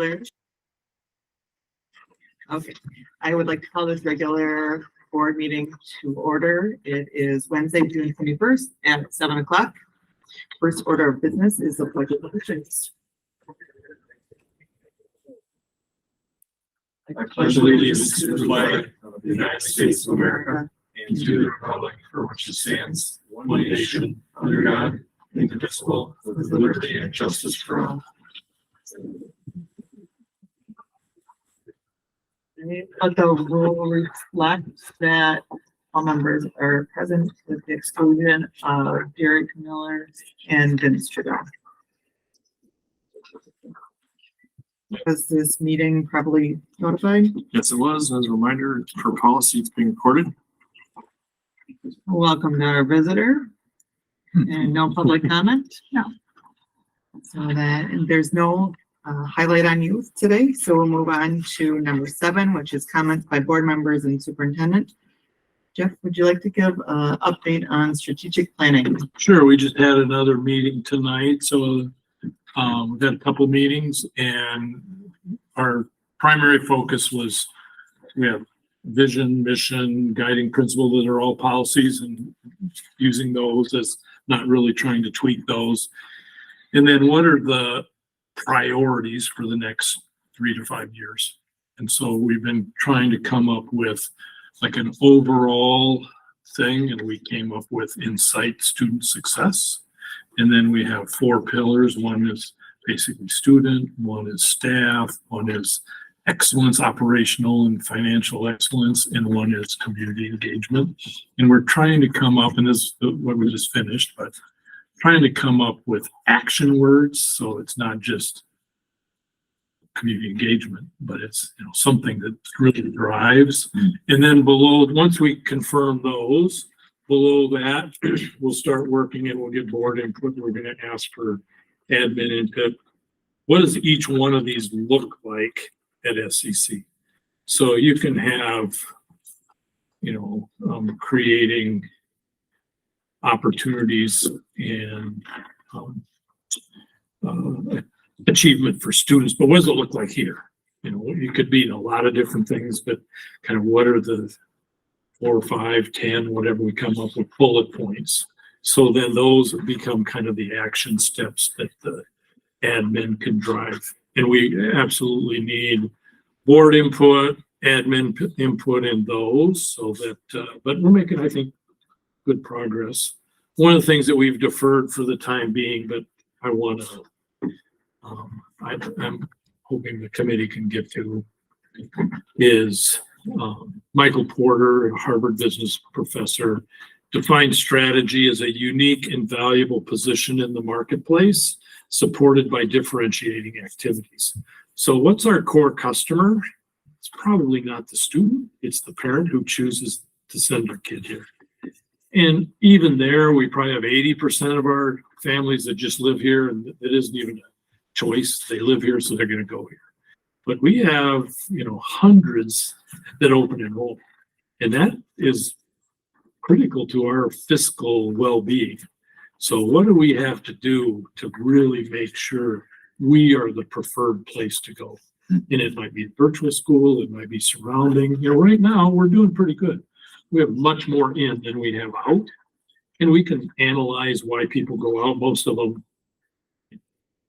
Okay, I would like to call this regular board meeting to order. It is Wednesday, June 21st at 7 o'clock. First order of business is the pledge of allegiance. I pledge allegiance to the flag of the United States of America and to the republic for which it stands, one nation, under God, indivisible, with liberty and justice for all. Let the rule reflect that all members are present with the exclusion of Derek Miller and Vince Trudeau. Was this meeting probably notified? Yes, it was. As a reminder, for policy, it's being recorded. Welcome to our visitor. And no public comment? No. So that, and there's no highlight on youth today, so we'll move on to number 7, which is comments by board members and superintendent. Jeff, would you like to give an update on strategic planning? Sure, we just had another meeting tonight, so we've had a couple meetings, and our primary focus was we have vision, mission, guiding principles that are all policies, and using those as not really trying to tweak those. And then what are the priorities for the next 3 to 5 years? And so we've been trying to come up with like an overall thing, and we came up with insight, student success. And then we have 4 pillars. One is basically student, one is staff, one is excellence, operational and financial excellence, and one is community engagement. And we're trying to come up, and this is what we just finished, but trying to come up with action words, so it's not just community engagement, but it's something that really drives. And then below, once we confirm those, below that, we'll start working and we'll get board input. We're going to ask for admin input. What does each one of these look like at SCC? So you can have, creating opportunities and achievement for students, but what does it look like here? You could be in a lot of different things, but kind of what are the 4, 5, 10, whatever we come up with bullet points. So then those become kind of the action steps that the admin can drive. And we absolutely need board input, admin input in those, so that, but we're making, I think, good progress. One of the things that we've deferred for the time being, but I want to, I'm hoping the committee can get to, is Michael Porter, a Harvard business professor, defines strategy as a unique and valuable position in the marketplace, supported by differentiating activities. So what's our core customer? It's probably not the student, it's the parent who chooses to send their kid here. And even there, we probably have 80% of our families that just live here, and it isn't even a choice. They live here, so they're going to go here. But we have, hundreds that open enroll, and that is critical to our fiscal well-being. So what do we have to do to really make sure we are the preferred place to go? And it might be virtual school, it might be surrounding. Right now we're doing pretty good. We have much more in than we have out, and we can analyze why people go out. Most of them,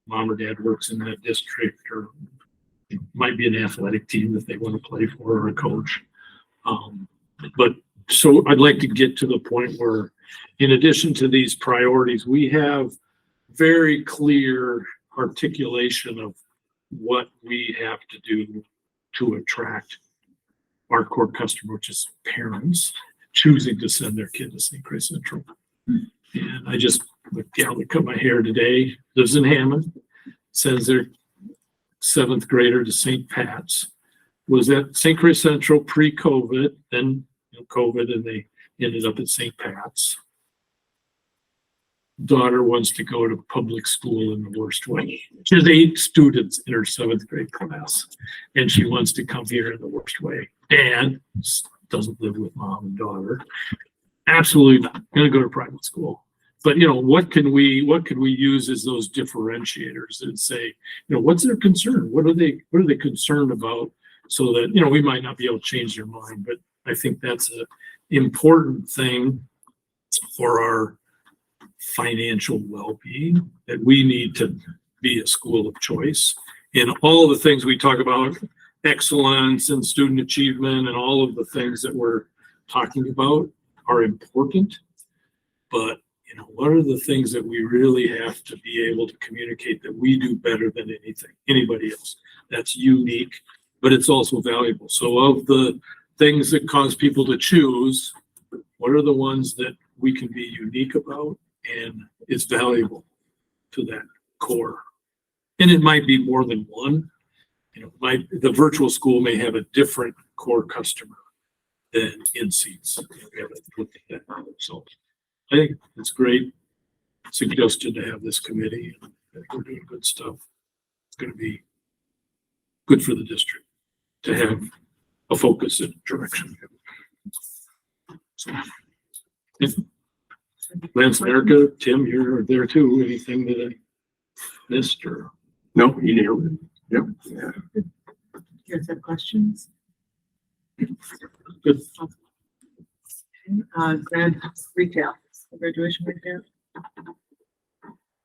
mom or dad works in that district, or it might be an athletic team that they want to play for, or a coach. But so I'd like to get to the point where, in addition to these priorities, we have very clear articulation of what we have to do to attract our core customer, which is parents choosing to send their kid to St. Croix Central. And I just, the gal that cut my hair today lives in Hammond, sends their 7th grader to St. Pat's. Was at St. Croix Central pre-COVID, then COVID, and they ended up at St. Pat's. Daughter wants to go to public school in the worst way. She has 8 students in her 7th grade class, and she wants to come here in the worst way. Dad doesn't live with mom and daughter. Absolutely not. Going to go to private school. But, you know, what can we use as those differentiators and say, you know, what's their concern? What are they concerned about? So that, you know, we might not be able to change their mind, but I think that's an important thing for our financial well-being, that we need to be a school of choice in all the things we talk about, excellence and student achievement and all of the things that we're talking about are important. But, you know, what are the things that we really have to be able to communicate that we do better than anybody else? That's unique, but it's also valuable. So of the things that cause people to choose, what are the ones that we can be unique about and is valuable to that core? And it might be more than one. You know, the virtual school may have a different core customer than in seats. We haven't looked at that. So I think it's great suggestion to have this committee. I think we're doing good stuff. It's going to be good for the district to have a focus and direction. So, yeah. Lance, America, Tim, you're there too. Anything that I missed or? No, you nailed it. Yep. Yeah. You guys have questions? Good. Grad retail, graduation retail.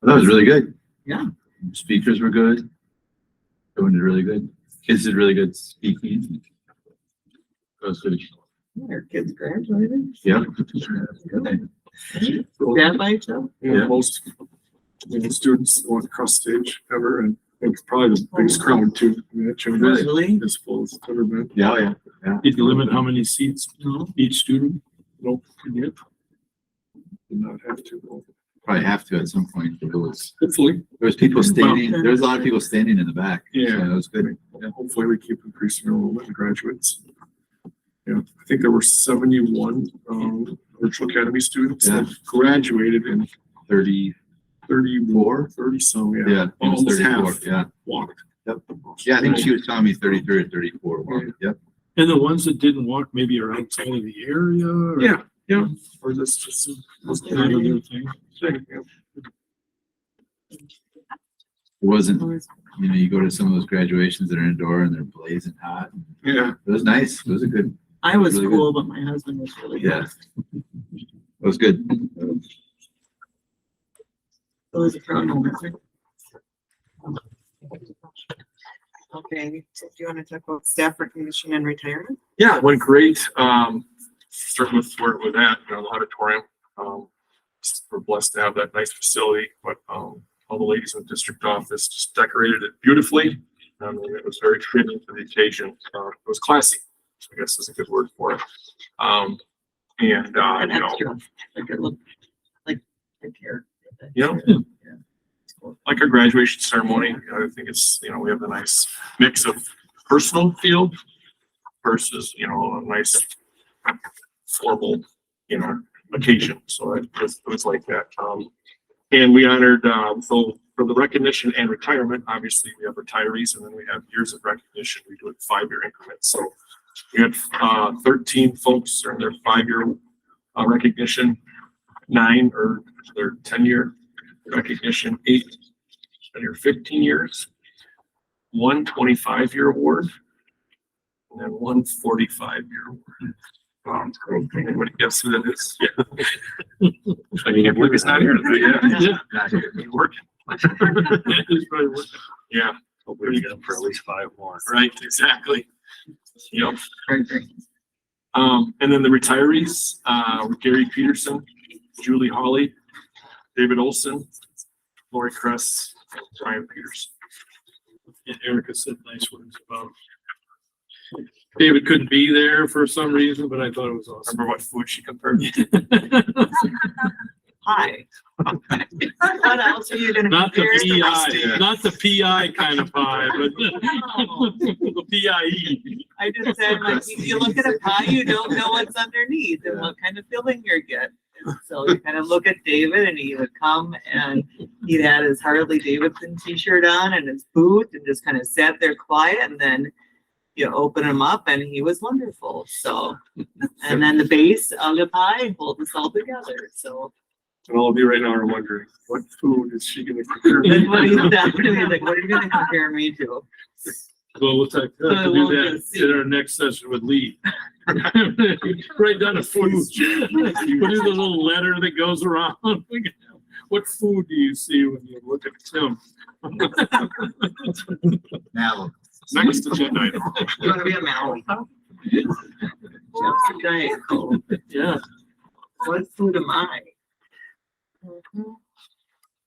That was really good. Yeah. Speakers were good. Everyone did really good. Kids did really good speaking. That was good. Our kids graduated. Yeah. Good. Dad by yourself? Yeah. Most students went across stage ever, and it's probably the biggest crowd too. I mean, that should Really? as full as it's ever been. Yeah. Did you limit how many seats each student? Nope. Yep. Did not have to. Probably have to at some point. Hopefully. There was people standing. There was a lot of people standing in the back. Yeah. So that was good. Yeah, hopefully we keep increasing enrollment in graduates. Yeah, I think there were 71 virtual academy students that graduated in 30. 34, 30 some, yeah. Yeah. It was Almost 34. half Yeah. walked. Yep. Yeah. I think she was telling me 33 or 34. Yep. And the ones that didn't walk maybe are outside of the area? Or Yeah. Or this just kind of their thing? It wasn't, you know, you go to some of those graduations that are indoor and they're blazing hot. Yeah. It was nice. It was a good, I was Really cool, but my husband was really good. yeah. It was good. It was a proud moment. Okay, do you want to talk about staff recognition and retirement? Yeah, it went great. Starting with where we're at, you know, the auditorium. We're blessed to have that nice facility, but all the ladies in the district office just decorated it beautifully. I mean, it was very fitting for the occasion. It was classy, I guess is a good word for it. An You know, extra, like it looked like hair. Yeah. Like our graduation ceremony, I think it's, you know, we have a nice mix of personal feel versus, you know, a nice formal, you know, occasion. So it was like that. And we honored, so for the recognition and retirement, obviously we have retirees and then we have years of recognition. We do it 5-year increments. So we had 13 folks earn their 5-year recognition, 9 or their 10-year recognition, 8 and your 15 years, 1 25-year award, and then 1 45-year award. Anybody guess who that is? Yeah. I mean, I believe he's not here today. Yeah. He's working. He's probably working. Yeah. Hopefully we get him for at least 5 more. Right, exactly. Yep. Great, great. And then the retirees, Gary Peterson, Julie Hawley, David Olson, Lori Kress, Brian Peters. And Erica said nice words about David couldn't be there for some reason, but I thought it was awesome. Remember what food she compared? Hi. What else are you gonna? Not the compare? PI, not the PI kind of pie, but the PIE. I just said, like, if you look at a pie, you don't know what's underneath and what kind of filling you're getting. And so you kind of look at David and he would come and he had his Harley Davidson t-shirt on and his boot and just kind of sat there quiet, and then you open him up and he was wonderful. So, and then the base of the pie holds us all together. So And all of you right now are wondering, what food is she gonna prepare? What are you like, what are you gonna compare me to? Well, we'll talk, So to we'll do that just see. in our next session with Lee. Write down a food. Put in the little letter that goes around. What food do you see when you look at Tim? Now. Next agenda item. You wanna be a Maui? Just a Diet Coke. Yeah. What food am I?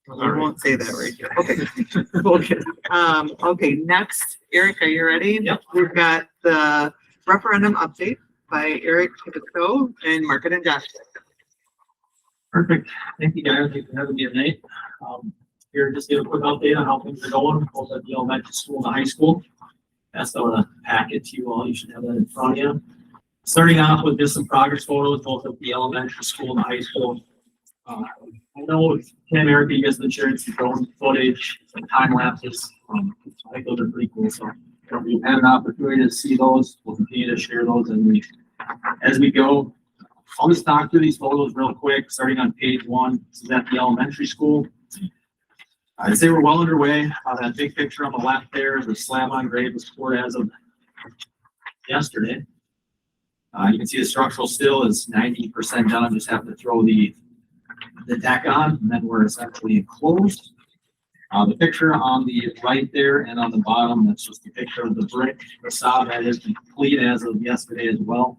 Well, I won't say that right here. Okay. Okay, next, Eric, are you ready? Yep. We've got the referendum update by Eric Picasso and Market and Josh. Perfect. Thank you guys. Thanks for having me tonight. Here, just give a quick update on how things are going, both at the elementary school and the high school. That's the packet to you all. You should have that in front of you. Starting off with just some progress photos, both at the elementary school and the high school. I know Tim, Eric, you guys have been sharing some drone footage, some time lapses. I think those are pretty cool. So if you've had an opportunity to see those, we'll continue to share those as we go. I'll just talk through these photos real quick, starting on page 1. This is at the elementary school. I'd say we're well underway. That big picture on the left there, the slab on grade was poured as of yesterday. You can see the structural still is 90% done. Just have to throw the deck on, and then we're essentially enclosed. The picture on the right there and on the bottom, that's just a picture of the brick facade that is complete as of yesterday as well.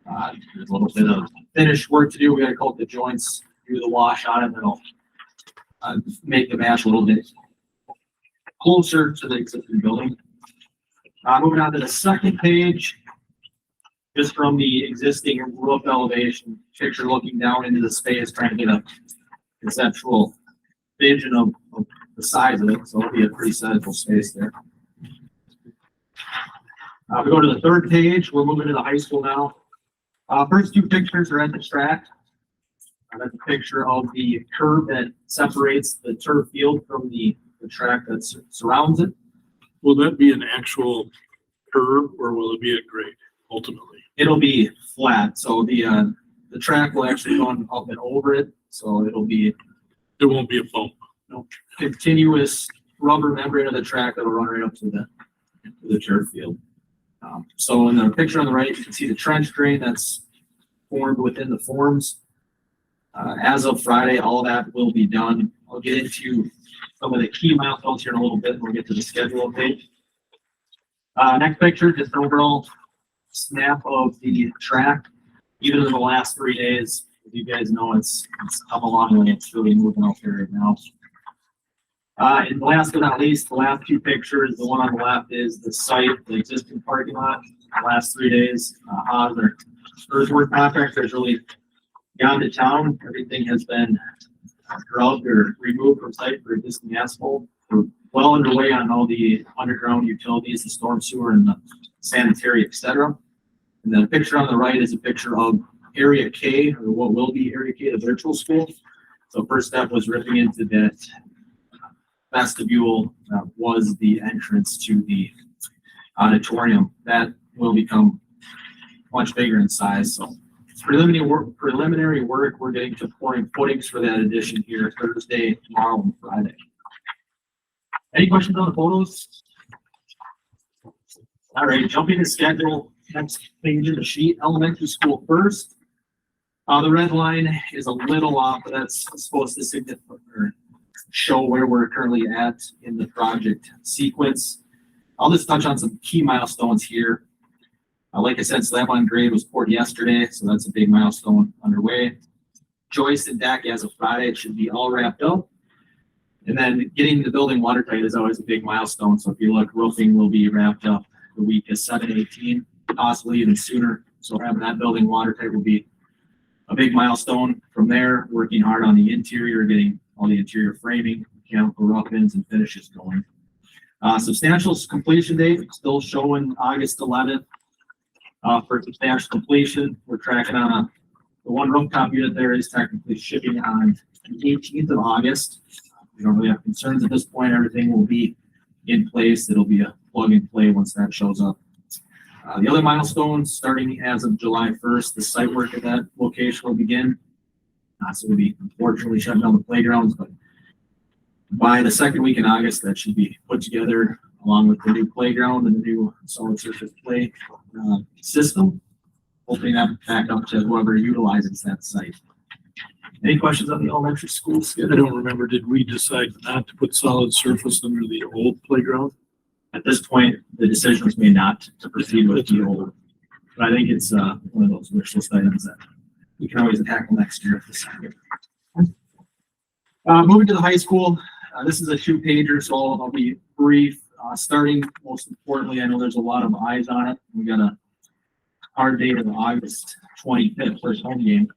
There's a little bit of finished work to do. We got to coat the joints, do the wash on it, and it'll make the match a little bit closer to the existing building. Moving on to the second page, just from the existing roof elevation picture, looking down into the space, trying to get a conceptual vision of the size of it. So it'll be a pretty sizable space there. We go to the third page. We're moving to the high school now. First two pictures are at the track. That's a picture of the curb that separates the turf field from the track that surrounds it. Will that be an actual curb or will it be a grade ultimately? It'll be flat, so the track will actually run up and over it, so it'll be There won't be a bump. continuous rubber membrane of the track that'll run right up to the turf field. So in the picture on the right, you can see the trench drain that's formed within the forms. As of Friday, all that will be done. I'll get into some of the key milestones here in a little bit when we get to the schedule page. Next picture, just an overall snap of the track. Even in the last 3 days, as you guys know, it's come a long way. It's really moving out there right now. And last but not least, the last two pictures, the one on the left is the site, the existing parking lot. The last 3 days, their earthwork contractors really gone to town. Everything has been grubbed or removed from site for existing asphalt. We're well underway on all the underground utilities, the storm sewer and the sanitary, etc. And then the picture on the right is a picture of Area K, or what will be Area K, the virtual school. So first step was ripping into that vestibule that was the entrance to the auditorium. That will become much bigger in size. So preliminary work, we're getting to pouring footings for that addition here Thursday, tomorrow, and Friday. Any questions on the photos? All right, jumping to schedule. Next page of the sheet, elementary school first. The red line is a little off, but that's supposed to signify or show where we're currently at in the project sequence. I'll just touch on some key milestones here. Like I said, slab on grade was poured yesterday, so that's a big milestone underway. Joist and deck as of Friday, it should be all wrapped up. And then getting the building watertight is always a big milestone. So if you look, roofing will be wrapped up the week of 7/18, possibly even sooner. So having that building watertight will be a big milestone. From there, working hard on the interior, getting all the interior framing, mechanical rough-ins, and finishes going. Substantial completion date, still showing August 11th. For substantial completion, we're tracking on the one rooftop unit there is technically shipping on the 18th of August. We don't really have concerns at this point. Everything will be in place. It'll be a plug and play once that shows up. The other milestones, starting as of July 1st, the site work at that location will begin. So we'll be unfortunately shutting down the playgrounds, but by the second week in August, that should be put together along with the new playground and the new solid surface play system. Opening that back up to whoever utilizes that site. Any questions on the elementary school I schedule? don't remember, did we decide not to put solid surface under the old playground? At this point, the decision was made not to proceed with the old. But I think it's one of those wish list items that we can always tackle next year if decided. Moving to the high school, this is a 2-pager, so I'll be brief. Starting most importantly, I know there's a lot of eyes on it. We got a hard date of August 25th, first home game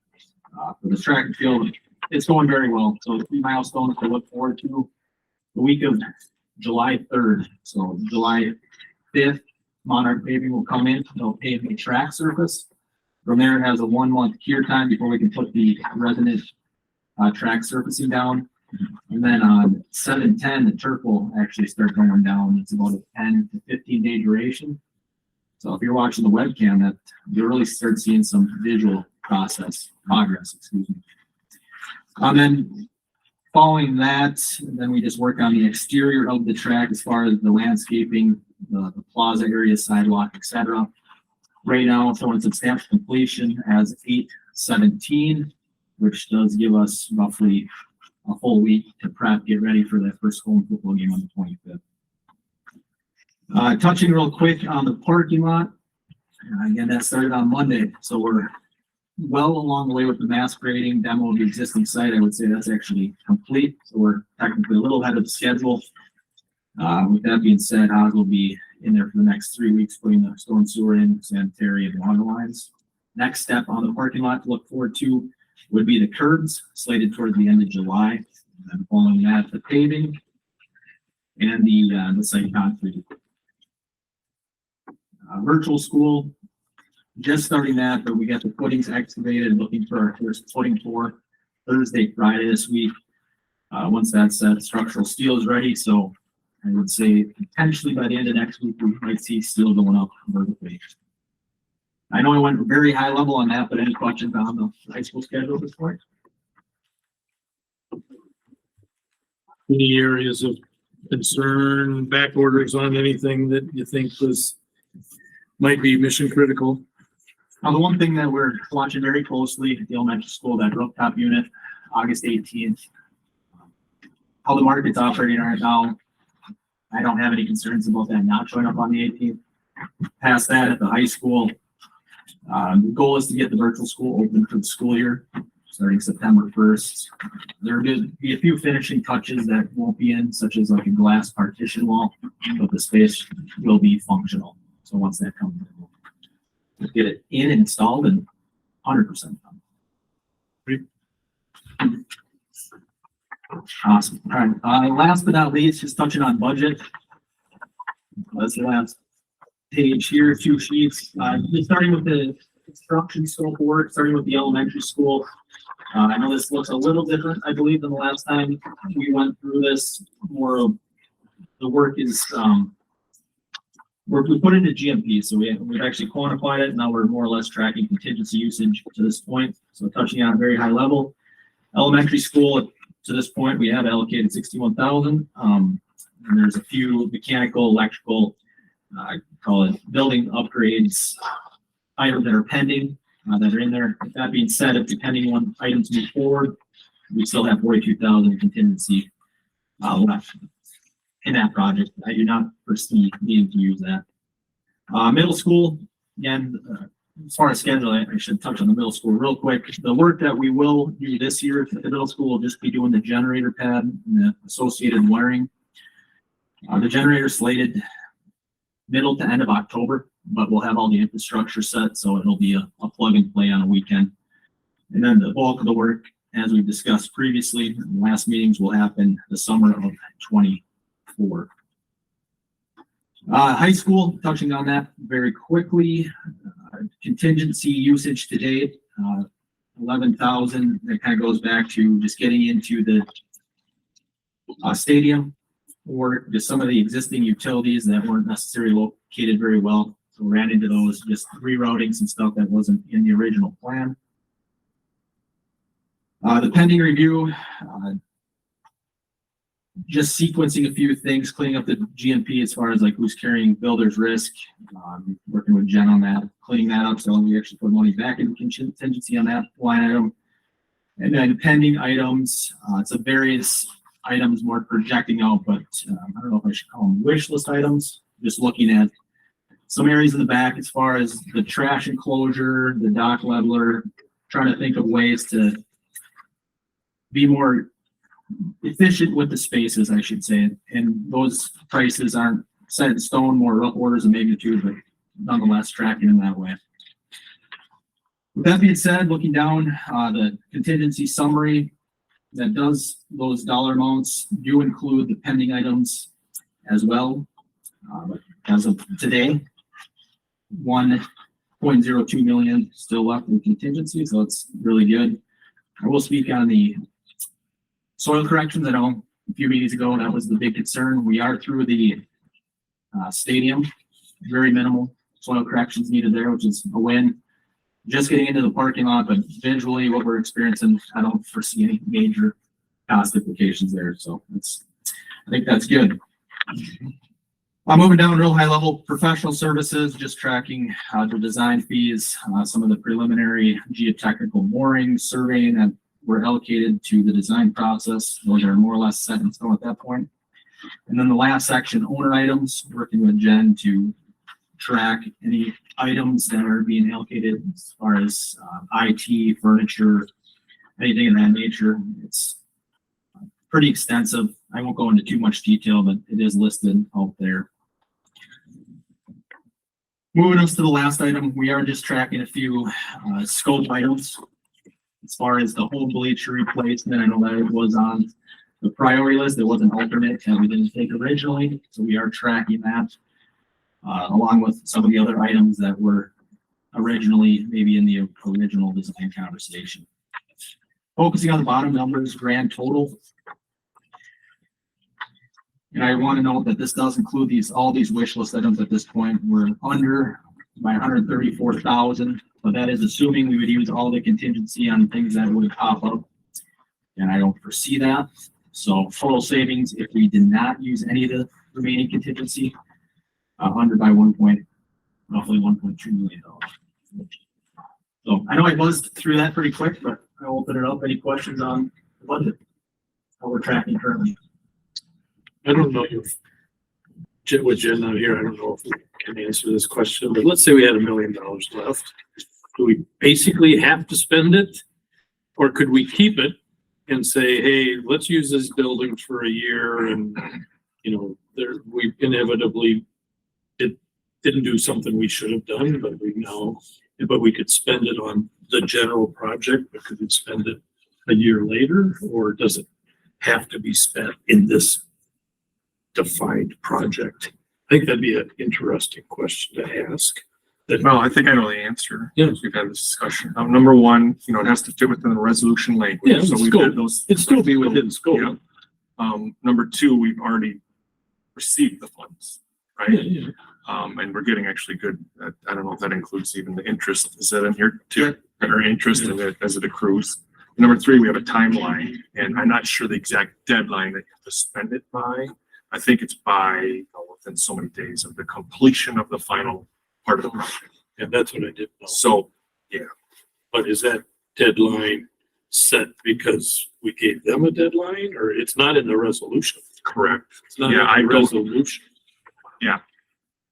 for the track and field. It's going very well. So the 3 milestones to look forward to the week of July 3rd. So July 5th, Monarch Paving will come in. They'll pave the track surface. From there, it has a 1-month cure time before we can put the resident track surfacing down. And then on 7/10, the turf will actually start going down. It's about a 10 to 15 day duration. So if you're watching the webcam, that you'll really start seeing some visual progress, excuse me. And then following that, then we just work on the exterior of the track as far as the landscaping, the plaza area, sidewalk, etc. Right now, it's on substantial completion as 8/17, which does give us roughly a full week to prep, get ready for that first home football game on the 25th. Touching real quick on the parking lot. Again, that started on Monday, so we're well along the way with the mass grading demo of the existing site. I would say that's actually complete, so we're technically a little ahead of the schedule. With that being said, Oz will be in there for the next 3 weeks, putting the storm sewer in, sanitary, and water lines. Next step on the parking lot to look forward to would be the curbs, slated towards the end of July. And then following that, the paving and the site concrete. Virtual school, just starting that, but we got the footings excavated, looking for our first footing for Thursday, Friday this week. Once that's set, structural steel is ready, so I would say potentially by the end of next week, we might see steel going up vertically. I know I went very high level on that, but any questions on the high school schedule at this point? Any areas of concern, back orders on anything that you think might be mission critical? The one thing that we're watching very closely at the elementary school, that rooftop unit, August 18th. How the market's operating right now, I don't have any concerns about that not showing up on the 18th. Past that, at the high school, the goal is to get the virtual school open for the school year, starting September 1st. There will be a few finishing touches that won't be in, such as like a glass partition wall, but the space will be functional. So once that comes in, we'll get it in and installed and 100% done. Awesome. All right. Last but not least, just touching on budget. That's the last page here, a few sheets. Just starting with the construction scope of work, starting with the elementary school. I know this looks a little different, I believe, than the last time we went through this. More of the work is we put into GMP, so we've actually quantified it. Now we're more or less tracking contingency usage to this point. So touching on a very high level. Elementary school, to this point, we have allocated 61,000. And there's a few mechanical, electrical, call it building upgrades, items that are pending, that are in there. With that being said, if depending on items move forward, we still have 42,000 contingency left in that project. I do not foresee needing to use that. Middle school, again, as far as schedule, I should touch on the middle school real quick. The work that we will do this year at the middle school will just be doing the generator pad and the associated wiring. The generator slated middle to end of October, but we'll have all the infrastructure set, so it'll be a plug and play on a weekend. And then the bulk of the work, as we've discussed previously, the last meetings will happen the summer of 24. High school, touching on that very quickly. Contingency usage to date, 11,000. That kind of goes back to just getting into the stadium or just some of the existing utilities that weren't necessarily located very well. So we ran into those, just rerouting some stuff that wasn't in the original plan. The pending review, just sequencing a few things, cleaning up the GMP as far as like who's carrying builder's risk. Working with Jen on that, cleaning that up so we actually put money back in contingency on that line item. And then pending items, it's a various items more projecting out, but I don't know if I should call them wish list items. Just looking at some areas in the back as far as the trash enclosure, the dock leveler, trying to think of ways to be more efficient with the spaces, I should say. And those prices aren't set in stone, more rough orders of magnitude, but nonetheless tracking in that way. With that being said, looking down the contingency summary, that does, those dollar amounts do include the pending items as well. But as of today, 1.02 million still left in contingency, so it's really good. I will speak on the soil corrections. I know a few meetings ago that was the big concern. We are through the stadium, very minimal soil corrections needed there, which is a win. Just getting into the parking lot, but visually what we're experiencing, I don't foresee any major cost implications there. So I think that's good. I'm moving down real high level professional services, just tracking the design fees, some of the preliminary geotechnical mooring surveying that were allocated to the design process. Those are more or less set in stone at that point. And then the last section, owner items, working with Jen to track any items that are being allocated as far as IT, furniture, anything of that nature. It's pretty extensive. I won't go into too much detail, but it is listed out there. Moving us to the last item, we are just tracking a few scope items. As far as the whole bleacher replacement, I know that it was on the priority list. There was an alternate that we didn't take originally, so we are tracking that. Along with some of the other items that were originally maybe in the original design conversation. Focusing on the bottom numbers, grand total. And I want to note that this does include all these wish list items at this point. We're under by 134,000, but that is assuming we would use all the contingency on things that would pop up. And I don't foresee that. So total savings, if we did not use any of the remaining contingency, under by roughly $1.2 million. So I know I buzzed through that pretty quick, but I'll open it up. Any questions on the budget? How we're tracking currently? I don't know if with Jen not here, I don't know if we can answer this question, but let's say we had $1 million left. Do we basically have to spend it? Or could we keep it and say, hey, let's use this building for a year and, we inevitably didn't do something we should have done, but we could spend it on the general project, but could we spend it a year later? Or does it have to be spent in this defined project? I think that'd be an interesting question to ask. Well, I think I know the answer. Yeah. We've had this discussion. Number one, it has to fit within the resolution language. Yeah, So we scope. did those. It'd still be within scope. Yeah. Number two, we've already received the funds, right? Yeah. And we're getting actually good. I don't know if that includes even the interest. Is that in here too? Or interest in it as it accrues. Number three, we have a timeline, and I'm not sure the exact deadline that you have to spend it by. I think it's by within so many days of the completion of the final part of the project. Yeah, that's what I did know. So, yeah. But is that deadline set because we gave them a deadline, or it's not in the resolution? Correct. It's not Yeah, in the resolution. Yeah.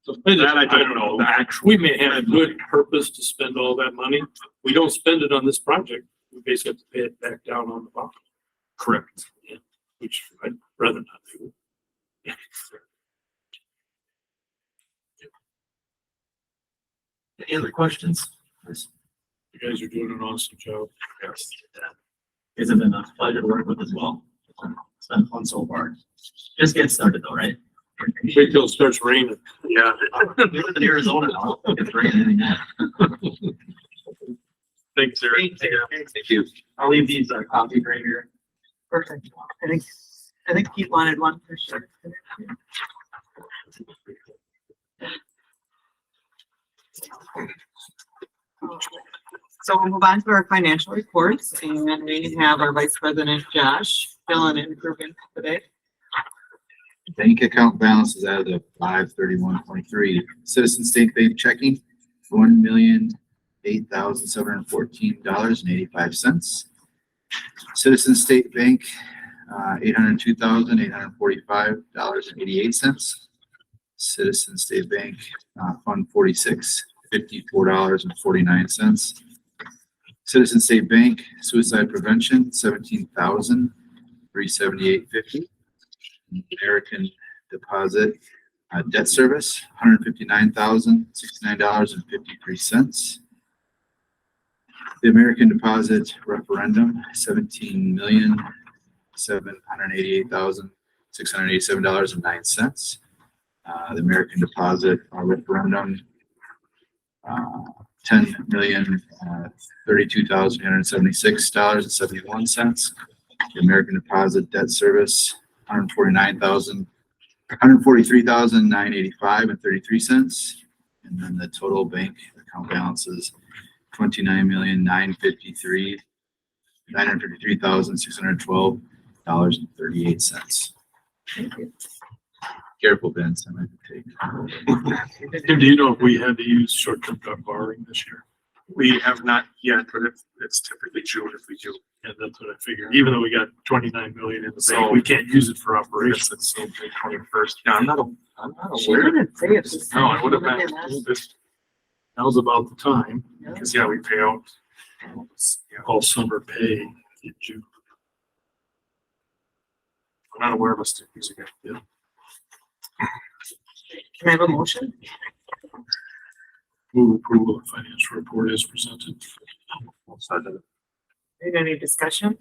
So That I don't know. The actual. We may have a good purpose to spend all that money. We don't spend it on this project. We basically have to pay it back down on the bottom. Correct. Yeah, which I'd rather not do. Yeah. Any other questions? You guys are doing an awesome job. Yes. It's been a pleasure to work with as well. It's been fun so far. Just get started though, right? Wait till it starts raining. Yeah. We live in Arizona now. It's raining now. Thanks, sir. Thank you. I'll leave these copies right here. Perfect. I think Pete wanted one for sure. So we'll move on to our financial reports, and we have our Vice President Josh filling in for Vince today. Bank account balances as of 5/31/23. Citizen State Bank checking, $1,008,714.85. Citizen State Bank, $802,845.88. Citizen State Bank, Fund 46, $54.49. Citizen State Bank Suicide Prevention, $17,378.50. American Deposit Debt Service, $159,069.53. The American Deposit Referendum, $17,788,687.09. The American Deposit Referendum, $10,032,876.71. The American Deposit Debt Service, $143,985.33. And then the total bank account balance is $29,953,612.38. Thank you. Careful, Vince, I might take. Tim, do you know if we had to use short-term debt borrowing this year? We have not yet, but it's typically June if we do. Yeah, that's what I figured. Even though we got 29 million in the So- bank, we can't use it for I guess operations. it's the 21st. Yeah, I'm not She aware. didn't say it this No, time. I would have Look been, at us. this, Now's about the time. because yeah, we pay out. Yeah, All summer pay in June. I'm not aware of us using it. Yeah. Can I have a motion? Move approval of financial report as presented. Any discussion?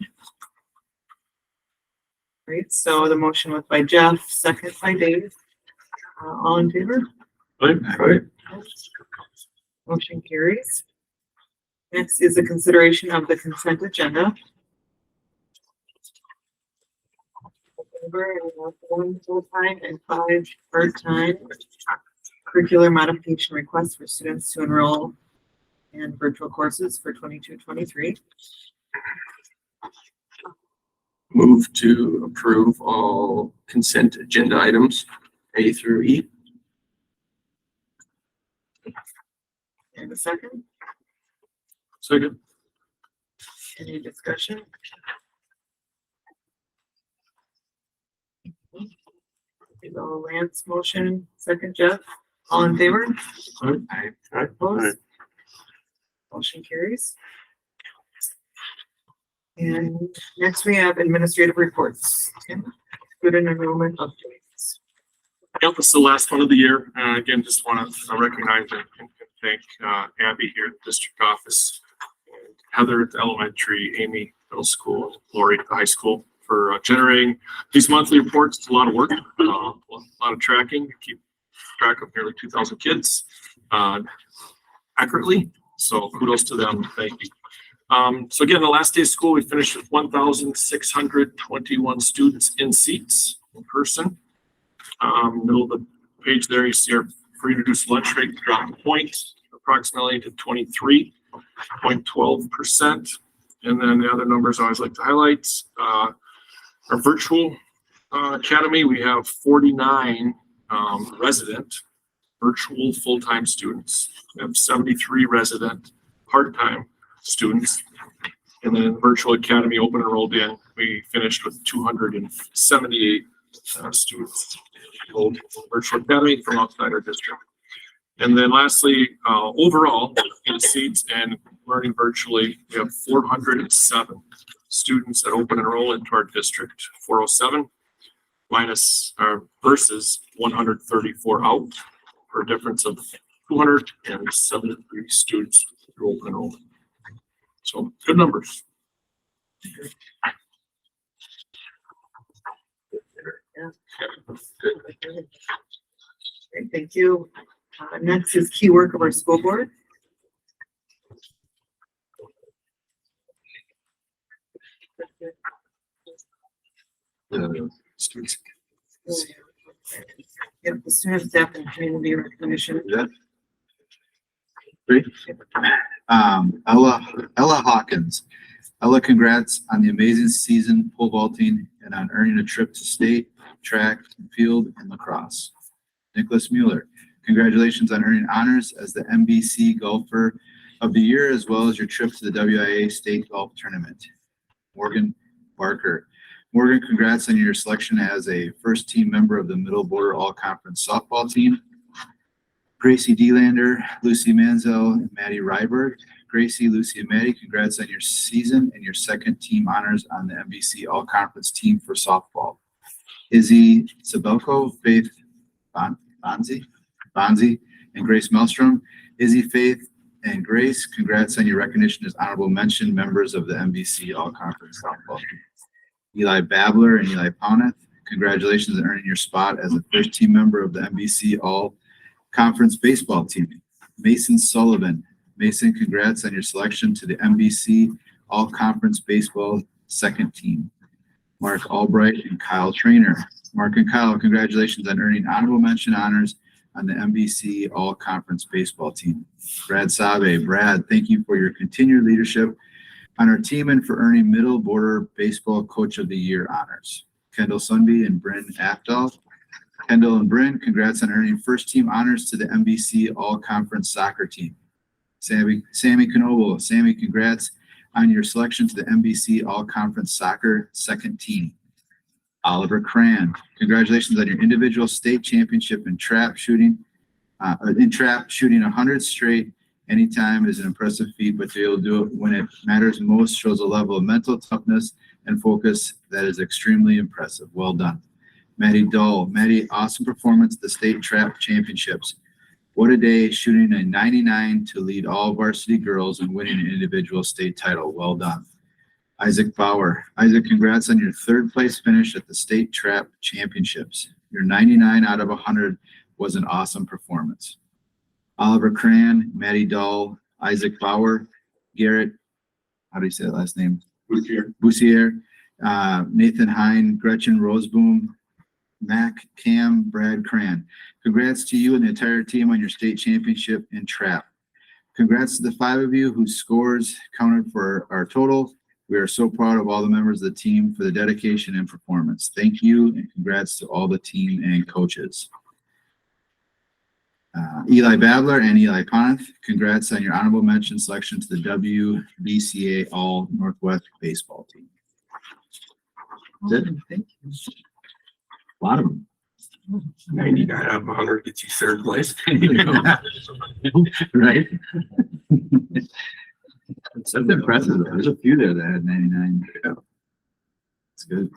Great, so the motion was by Jeff, second by Dave. All in favor? Right. Motion carries. Next is a consideration of the consent agenda. One full-time and 5 part-time curricular modification requests for students to enroll in virtual courses for 22-23. Move to approve all consent agenda items, A through E. And a second, Second. any discussion? So Lance motion, second Jeff, all in favor? Opposed? Motion carries. And next we have administrative reports. Tim, student enrollment updates. Yep, it's the last one of the year. Again, just want to recognize and thank Abby here at the district office, and Heather at the elementary, Amy middle school, and Lori at the high school for generating these monthly reports. It's a lot of work, a lot of tracking, keep track of nearly 2,000 kids accurately. So kudos to them. Thank you. So again, the last day of school, we finished with 1,621 students in seats in person. Middle of the page there, you see our free reduced lunch rate dropped a point approximately to 23.12%. And then the other numbers I always like to highlight, our virtual academy, we have 49 resident virtual full-time students. We have 73 resident part-time students. And then virtual academy open enrolled in, we finished with 278 students enrolled in virtual academy from outside our district. And then lastly, overall in seats and learning virtually, we have 407 students that open enroll into our district, 407 minus versus 134 out, for a difference of 273 students through open enrollment. So good numbers. Great, thank you. Next is key work of our school board. Students. Yep, the student staff and community recognition. Yeah. Great. Ella Hawkins. Ella, congrats on the amazing season pole vaulting and on earning a trip to state, track, field, and lacrosse. Nicholas Mueller, congratulations on earning honors as the MBC Golfer of the Year, as well as your trip to the WIA State Golf Tournament. Morgan Barker. Morgan, congrats on your selection as a first team member of the Middle Border All-Conference softball team. Gracie Delander, Lucy Manzel, and Maddie Ryberg. Gracie, Lucy, and Maddie, congrats on your season and your second team honors on the MBC All-Conference team for softball. Izzy Sabelko, Faith Bonzi, and Grace Maelstrom. Izzy, Faith, and Grace, congrats on your recognition as honorable mention members of the MBC All-Conference softball team. Eli Babler and Eli Powneth, congratulations on earning your spot as a first team member of the MBC All-Conference baseball team. Mason Sullivan. Mason, congrats on your selection to the MBC All-Conference baseball second team. Mark Albright and Kyle Trainer. Mark and Kyle, congratulations on earning honorable mention honors on the MBC All-Conference baseball team. Brad Sabe. Brad, thank you for your continued leadership on our team and for earning Middle Border Baseball Coach of the Year honors. Kendall Sunby and Bryn Afdal. Kendall and Bryn, congrats on earning first team honors to the MBC All-Conference soccer team. Sammy Knoble. Sammy, congrats on your selection to the MBC All-Conference soccer second team. Oliver Cran, congratulations on your individual state championship in trap shooting. 100 straight anytime is an impressive feat, but to be able to do it when it matters most shows a level of mental toughness and focus that is extremely impressive. Well done. Maddie Dull. Maddie, awesome performance at the state trap championships. What a day, shooting a 99 to lead all varsity girls and winning an individual state title. Well done. Isaac Bauer. Isaac, congrats on your third place finish at the state trap championships. Your 99 out of 100 was an awesome performance. Oliver Cran, Maddie Dull, Isaac Bauer, Garrett, how do you say that last name? Boussier, Nathan Hine, Gretchen Roseboom, Mac, Cam, Brad Cran. Congrats to you and the entire team on your state championship in trap. Congrats to the 5 of you whose scores counted for our total. We are so proud of all the members of the team for the dedication and performance. Thank you and congrats to all the team and coaches. Eli Babler and Eli Ponth, congrats on your honorable mention selection to the WBCA All Northwest baseball team. Thank you. A lot of them. 99 out of 100 gets you third place. Right? That's impressive. There's a few there that had 99. Yeah. That's good.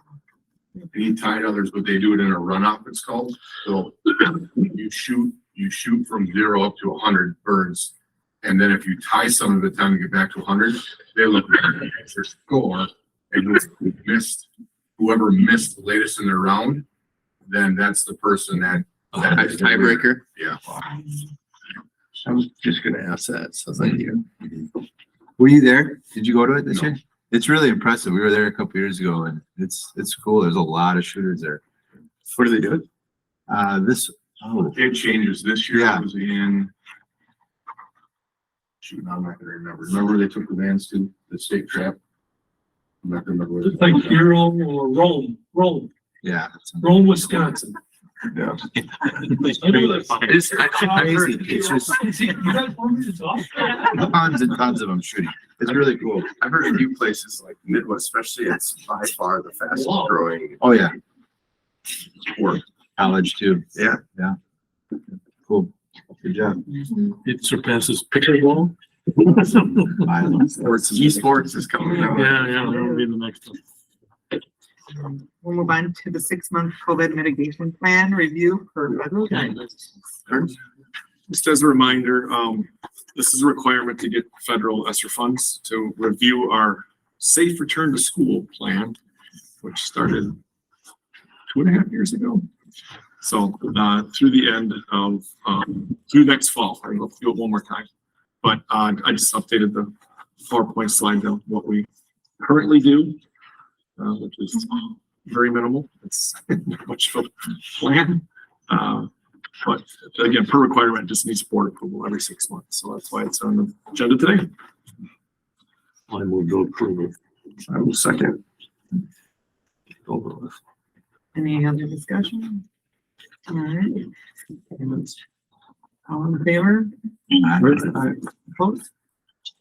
Any tied others, but they do it in a run-up, it's called. So you shoot from 0 up to 100 birds. And then if you tie some of the time to get back to 100, they look at your score. And whoever missed the latest in their round, then that's the person that Tiebreaker. Yeah. I was just gonna ask that, so thank you. Were you there? Did you go to it this No. year? It's really impressive. We were there a couple years ago and it's cool. There's a lot of shooters there. What do they do? It changes. This year Yeah. it was in, shoot, now I'm not gonna remember. Remember they took the vans to the state trap? I'm not gonna remember where. It's like Hero or Rome, Yeah. Wisconsin. Yeah. It's crazy. It's just tons and tons of them shooting. It's really cool. I've heard a few places like Midwest, especially, it's by far the fastest Wow. growing Oh yeah. sport. College too. Yeah. Yeah. Cool. Good job. It surpasses pickleball. Esports is coming out. Yeah, that'll be the next one. We'll move on to the 6-month COVID mitigation plan review for federal guidance. Just as a reminder, this is a requirement to get federal ESSER funds to review our safe return to school plan, which started 2.5 years ago. So through the end of, through next fall, I'm going to do it one more time. But I just updated the PowerPoint slide of what we currently do, which is very minimal. It's not much of a plan. But again, per requirement, it just needs board approval every 6 months. So that's why it's on the agenda today. I move to approve. I will second. Over with. Any other discussion? All right. All in favor? Opposed?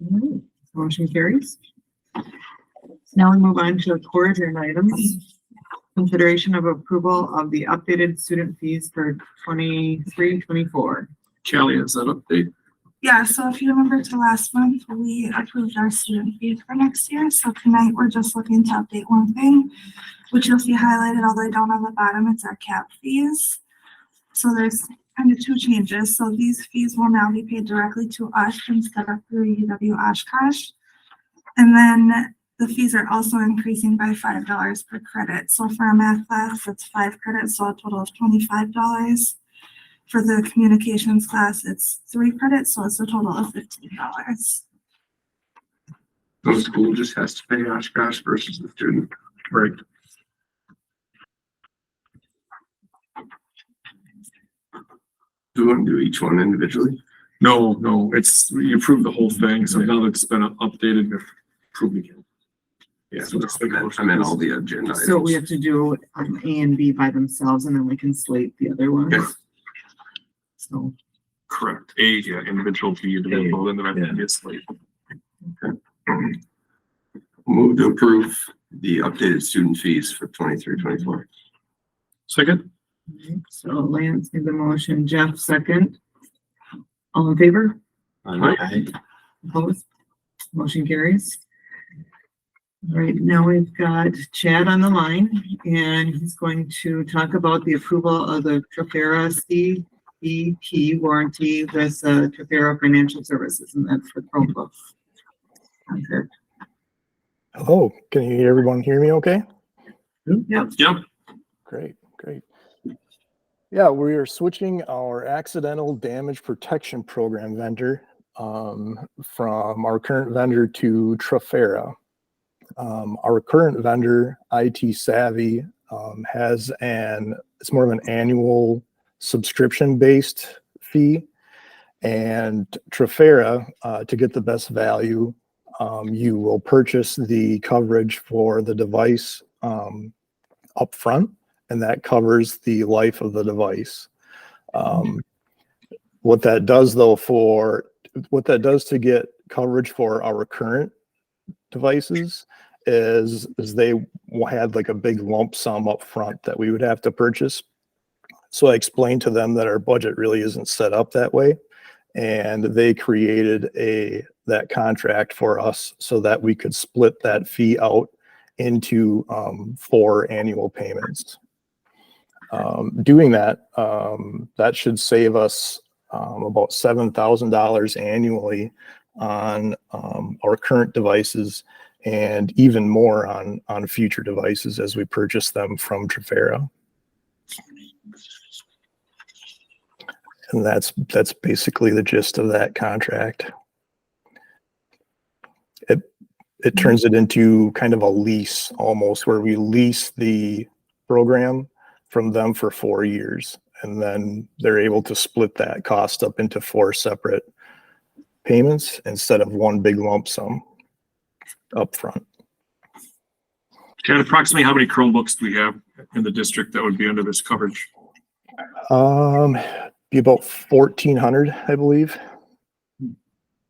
All right. Motion carries. Now we move on to core agenda items. Consideration of approval of the updated student fees for 23-24. Callie, is that update? Yeah, so if you remember to last month, we approved our student fees for next year. So tonight we're just looking to update one thing, which you'll see highlighted all the way down on the bottom. It's our cap fees. So there's kind of two changes. So these fees will now be paid directly to us instead of through UW Oshkosh. And then the fees are also increasing by $5 per credit. So for a math class, it's 5 credits, so a total of $25. For the communications class, it's 3 credits, so it's a total of $15. The school just has to pay Oshkosh versus the student. Right. Do we want to do each one individually? No, it's, you approve the whole thing. So now that it's been updated, you're approving it. Yeah, so that's the motion. I meant all the agenda So we items. have to do A and B by themselves, and then we can slate the other ones. Okay. So, Correct. A, yeah, individual, B, individual, and then I think it's late. Move to approve the updated student fees for 23-24. Second? so Lance made the motion, Jeff second. All in favor? Aye. Opposed? Motion carries. All right, now we've got Chad on the line, and he's going to talk about the approval of the Trafera CBP warranty with Trafera Financial Services, and that's for Chromebooks. Okay. Hello, can you everyone hear me okay? Yep. Yep. Great. Yeah, we are switching our accidental damage protection program vendor from our current vendor to Trafera. Our current vendor, IT Savvy, it's more of an annual subscription-based fee. And Trafera, to get the best value, you will purchase the coverage for the device up front, and that covers the life of the device. What that does to get coverage for our current devices is they had like a big lump sum up front that we would have to purchase. So I explained to them that our budget really isn't set up that way, and they created that contract for us so that we could split that fee out into 4 annual payments. Doing that, that should save us about $7,000 annually on our current devices, and even more on future devices as we purchase them from Trafera. And that's basically the gist of that contract. It turns it into kind of a lease almost, where we lease the program from them for 4 years, and then they're able to split that cost up into 4 separate payments instead of one big lump sum up front. Chad, approximately how many Chromebooks do we have in the district that would be under this coverage? Be about 1,400, I believe.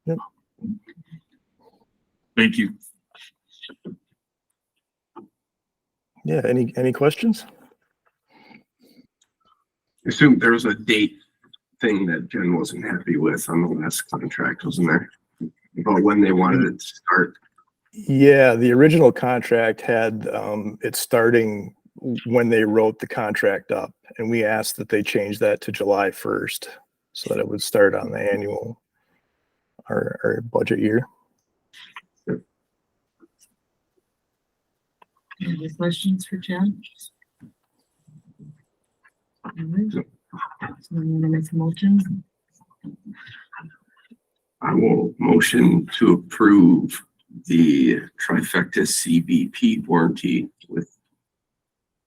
Yep. Thank you. Yeah, any questions? I assume there was a date thing that Jen wasn't happy with on the last contract, wasn't there? About when they wanted it to start. Yeah, the original contract had it starting when they wrote the contract up, and we asked that they change that to July 1st so that it would start on the annual, our budget year. Any questions for Chad? All right. So I'm gonna make a motion. I will motion to approve the trifecta CBP warranty with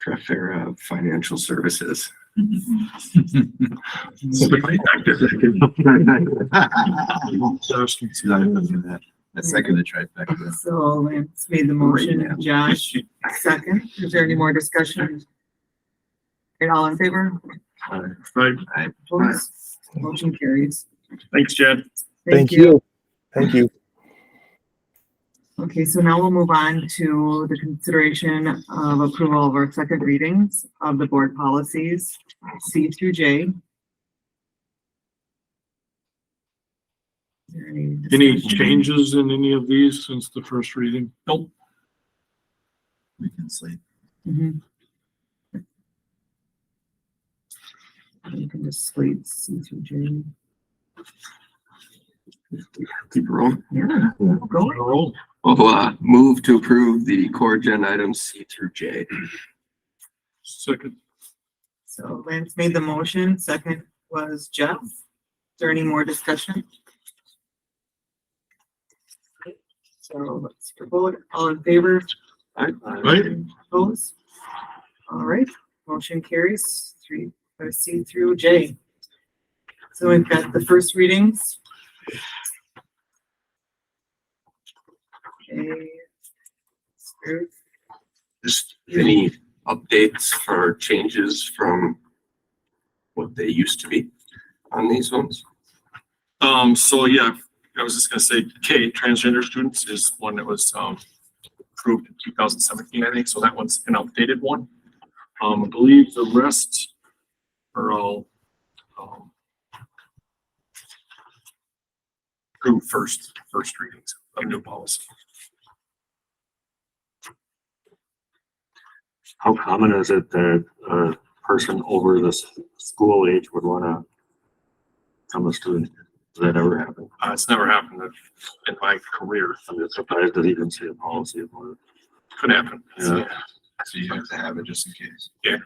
Trafera Financial Services A second to trifecta. So Lance made the motion, Josh, second. Is there any more discussion? Okay, all in favor? Right. Opposed? Motion carries. Thanks, Chad. Thank you. Thank you. Okay, so now we'll move on to the consideration of approval of our second readings of the board policies, C through J. Is there Any discussion? changes in any of these since the first reading? Nope. We can sleep. Mhm. You can just sleep C through J. Keep rolling. Yeah, go. Roll. I'll move to approve the core agenda items C through J. Second. So Lance made the motion, second was Jeff. Is there any more discussion? So let's vote. All in favor? Right. Opposed? All right, motion carries C through J. So we've got the first readings. Okay. Just any updates or changes from what they used to be on these ones? So yeah, I was just gonna say, K, transgender students is one that was, approved in 2017, I think, so that one's an updated one. I believe the rest are all, approved first readings of new policy. How common is it that a person over the school age would want to become a student? Does that ever happen? It's never happened in my career. I'm just surprised that even see a policy about it. Could happen. Yeah. So you have to have it just in case. Yeah,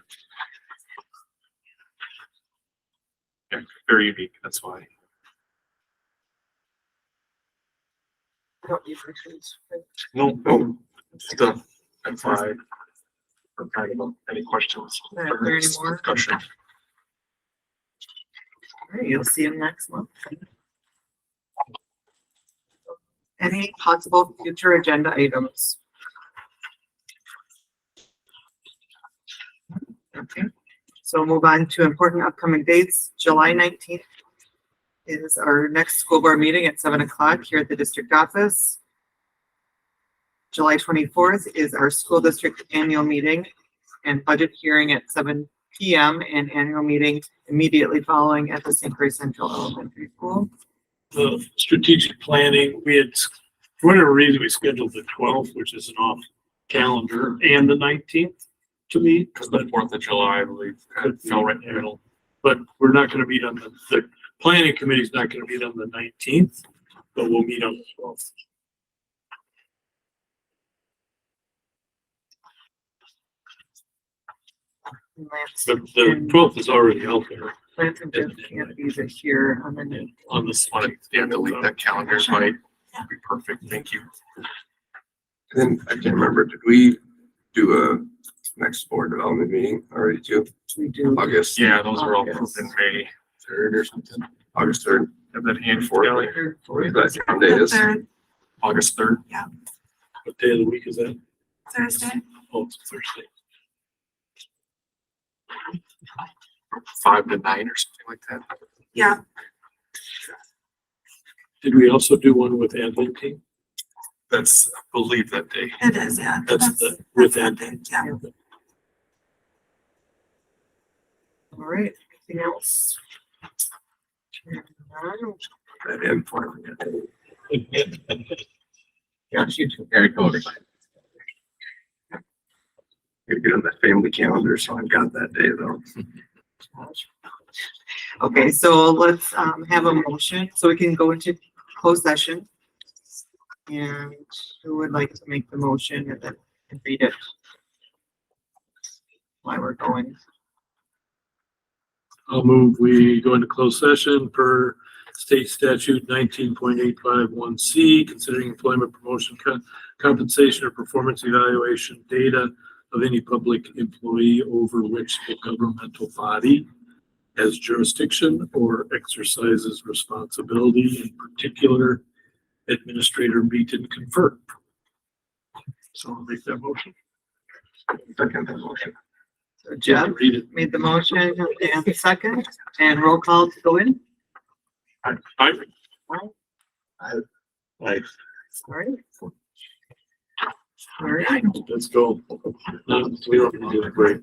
very unique, that's why. No, stuff. That's why. I'm trying to, any questions? Are there any more? Discussion. All right, you'll see him next month. Any possible future agenda items? Okay, so we'll move on to important upcoming dates. July 19th is our next school board meeting at 7 o'clock here at the district office. July 24th is our school district annual meeting and budget hearing at 7 p.m. and annual meeting immediately following at the St. Croix Central Elementary School. The strategic planning, we had, for whatever reason, we scheduled the 12th, which is an off calendar, and the 19th to meet. Because the 4th of July, I believe, fell right in the middle. But we're not gonna meet on the planning committee's not gonna meet on the 19th, but we'll meet on the 12th. Lance The 12th is already out there and Jeff can't be here on the on this Want one. to, yeah, delete that calendar invite. Would be perfect, thank you. And then I can't remember, did we do a next board development meeting already too? we do. August Yeah, those were all approved in May. 3rd or something? August 3rd. Have that hand Fourth. Kelly? What is that count date is? Third August 3rd. What day of the week is that? Thursday. Oh, it's Thursday. 5 to 9 or something like that. Yeah, Did we also do one with admin team? That's, I believe that day. it is, yeah. That's the, with that admin. day, yeah. All right, anything else? That info. Josh, you too. Eric Cody. Gotta get on that family calendar, so I've got that day though. Okay, so let's have a motion so we can go into closed session. And who would like to make the motion and then read it? Why we're going. I'll move, we go into closed session per state statute 19.851C, considering employment, promotion, compensation, or performance evaluation data of any public employee over which the governmental body has jurisdiction or exercises responsibility, in particular, administrator meet and confer. So I'll make that motion. Second that motion. So Jeff Read it. made the motion and the second, and roll call to go in. Aye. Like, All right. All right. Let's go. No, we don't need to do a break.